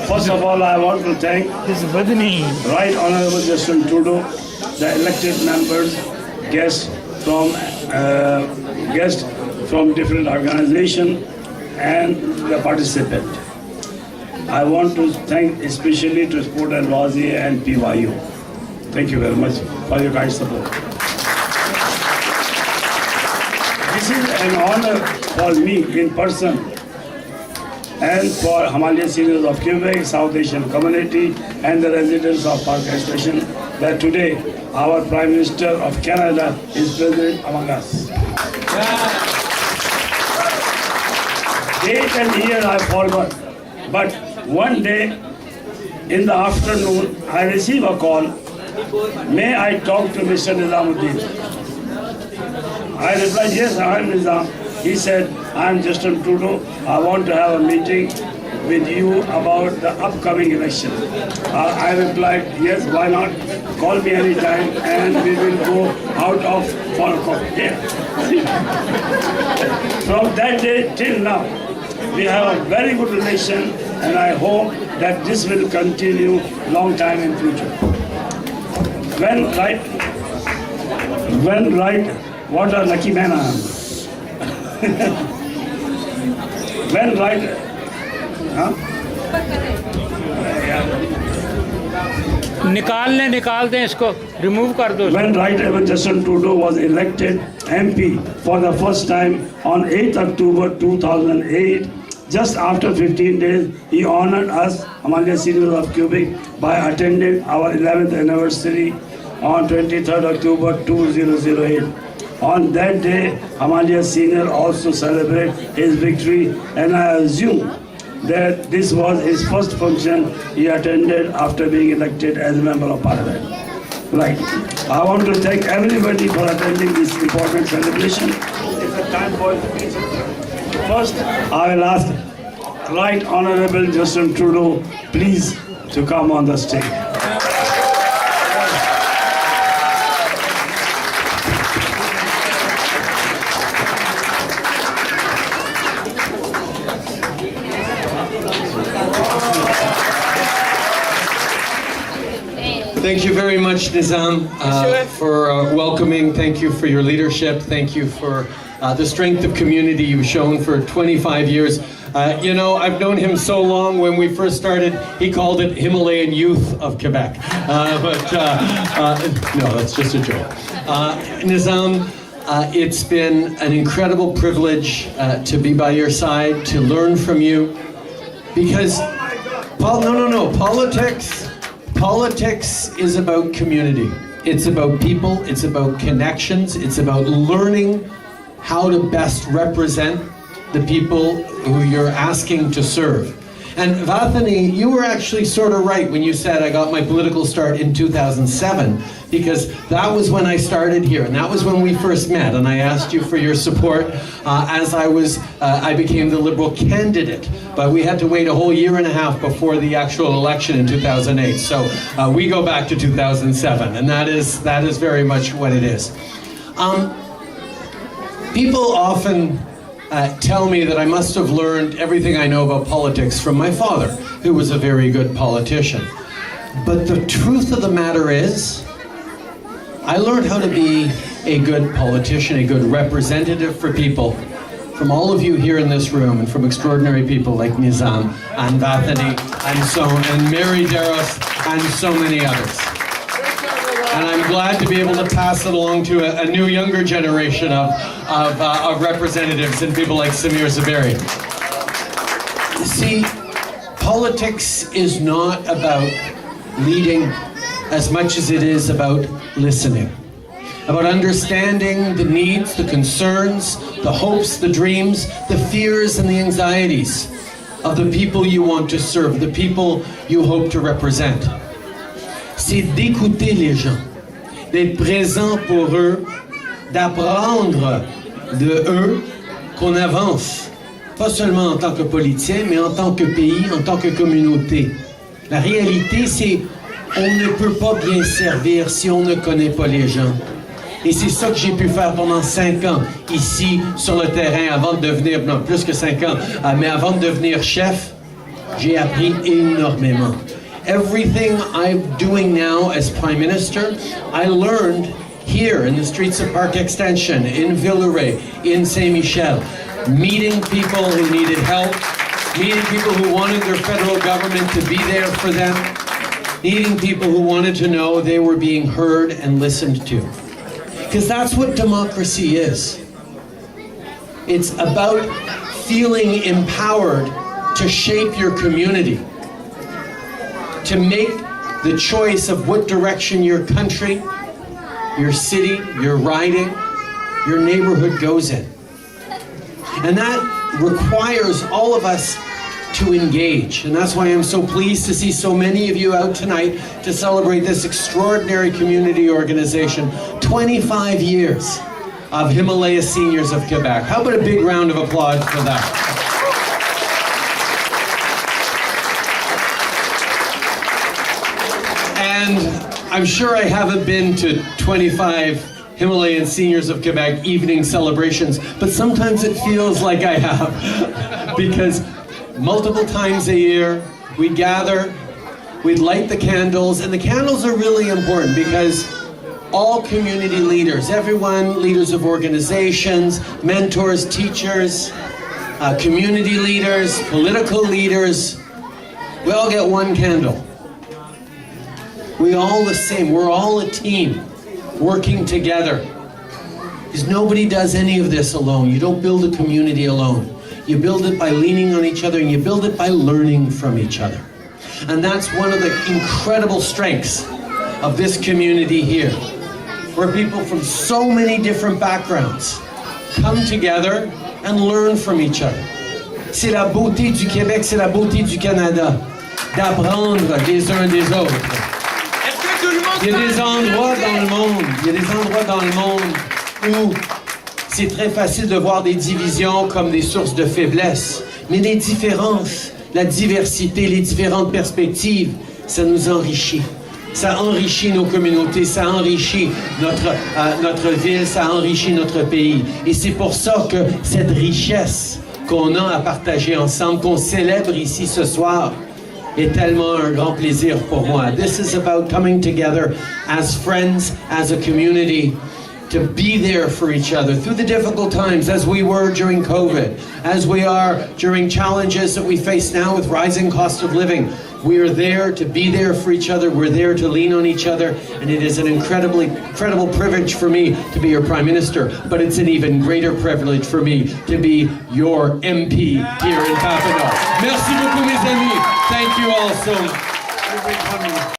First of all, I want to thank Right Honorable Justin Trudeau, the elected members, guests from different organizations, and the participant. I want to thank especially to Sport and Loisier and PYU. Thank you very much for your kind support. This is an honor for me in person and for Himalaya seniors of Quebec, South Asian community, and the residents of Park Station that today our Prime Minister of Canada is present among us. Date and year I forgot, but one day in the afternoon I received a call. May I talk to Mr. Nizam Uddin? I replied, yes, I am Nizam. He said, I am Justin Trudeau. I want to have a meeting with you about the upcoming election. I replied, yes, why not? Call me anytime and we will go out of Falcon. Yeah. From that day till now, we have a very good relation, and I hope that this will continue long time in future. When right, what a lucky man I am. When right, huh? निकाल दें इसको, remove कर दो. When Right Honorable Justin Trudeau was elected MP for the first time on 8th October 2008, just after 15 days, he honored us, Himalaya seniors of Quebec, by attending our 11th anniversary on 23rd October 2008. On that day, Himalaya Senior also celebrate his victory, and I assume that this was his first function he attended after being elected as a member of Parliament. Right. I want to thank everybody for attending this important celebration. It's a time for speech. First, I will ask Right Honorable Justin Trudeau, please, to come on the stage. Thank you very much, Nizam, for welcoming. Thank you for your leadership. Thank you for the strength of community you've shown for 25 years. You know, I've known him so long. When we first started, he called it Himalayan Youth of Quebec. No, that's just a joke. Nizam, it's been an incredible privilege to be by your side, to learn from you. Because, Politics is about community. It's about people, it's about connections, it's about learning how to best represent the people who you're asking to serve. And Vathani, you were actually sort of right when you said I got my political start in 2007, because that was when I started here, and that was when we first met, and I asked you for your support as I became the Liberal candidate. But we had to wait a whole year and a half before the actual election in 2008. So we go back to 2007, and that is very much what it is. People often tell me that I must have learned everything I know about politics from my father, who was a very good politician. But the truth of the matter is, I learned how to be a good politician, a good representative for people, from all of you here in this room, and from extraordinary people like Nizam and Vathani and Mary Darros and so many others. And I'm glad to be able to pass it along to a new, younger generation of representatives and people like Samir Zaberi. See, politics is not about leading as much as it is about listening, about understanding the needs, the concerns, the hopes, the dreams, the fears and the anxieties of the people you want to serve, the people you hope to represent. C'est d'écouter les gens, d'être présent pour eux, d'apprendre de eux qu'on avance pas seulement en tant que politicien, mais en tant que pays, en tant que communauté. La réalité, c'est on ne peut pas bien servir si on ne connaît pas les gens. Et c'est ça que j'ai pu faire pendant 5 ans, ici, sur le terrain, avant de devenir, non, plus que 5 ans, mais avant de devenir chef, j'ai appris énormément. Everything I'm doing now as Prime Minister, I learned here in the streets of Park Extension, in Villeray, in Saint-Michel, meeting people who needed help, meeting people who wanted their federal government to be there for them, meeting people who wanted to know they were being heard and listened to. Because that's what democracy is. It's about feeling empowered to shape your community, to make the choice of what direction your country, your city, your riding, your neighborhood goes in. And that requires all of us to engage. And that's why I'm so pleased to see so many of you out tonight to celebrate this extraordinary community organization. 25 years of Himalaya Seniors of Quebec. How about a big round of applause for that? And I'm sure I haven't been to 25 Himalayan Seniors of Quebec evening celebrations, but sometimes it feels like I have. Because multiple times a year, we gather, we'd light the candles, and the candles are really important because all community leaders, everyone, leaders of organizations, mentors, teachers, community leaders, political leaders, we all get one candle. We all the same, we're all a team working together. Because nobody does any of this alone. You don't build a community alone. You build it by leaning on each other, and you build it by learning from each other. And that's one of the incredible strengths of this community here, where people from so many different backgrounds come together and learn from each other. C'est la beauté du Québec, c'est la beauté du Canada, d'apprendre les uns des autres. Il y a des endroits dans le monde où c'est très facile de voir des divisions comme des sources de faiblesse. Mais les différences, la diversité, les différentes perspectives, ça nous enrichit. Ça enrichit nos communautés, ça enrichit notre ville, ça enrichit notre pays. Et c'est pour ça que cette richesse qu'on a à partager ensemble, qu'on célèbre ici ce soir, est tellement un grand plaisir pour moi. This is about coming together as friends, as a community, to be there for each other through the difficult times, as we were during COVID, as we are during challenges that we face now with rising cost of living. We are there to be there for each other. We're there to lean on each other. And it is an incredible privilege for me to be your Prime Minister. But it's an even greater privilege for me to be your MP here in Papineau. Merci beaucoup, mes amis. Thank you all so much.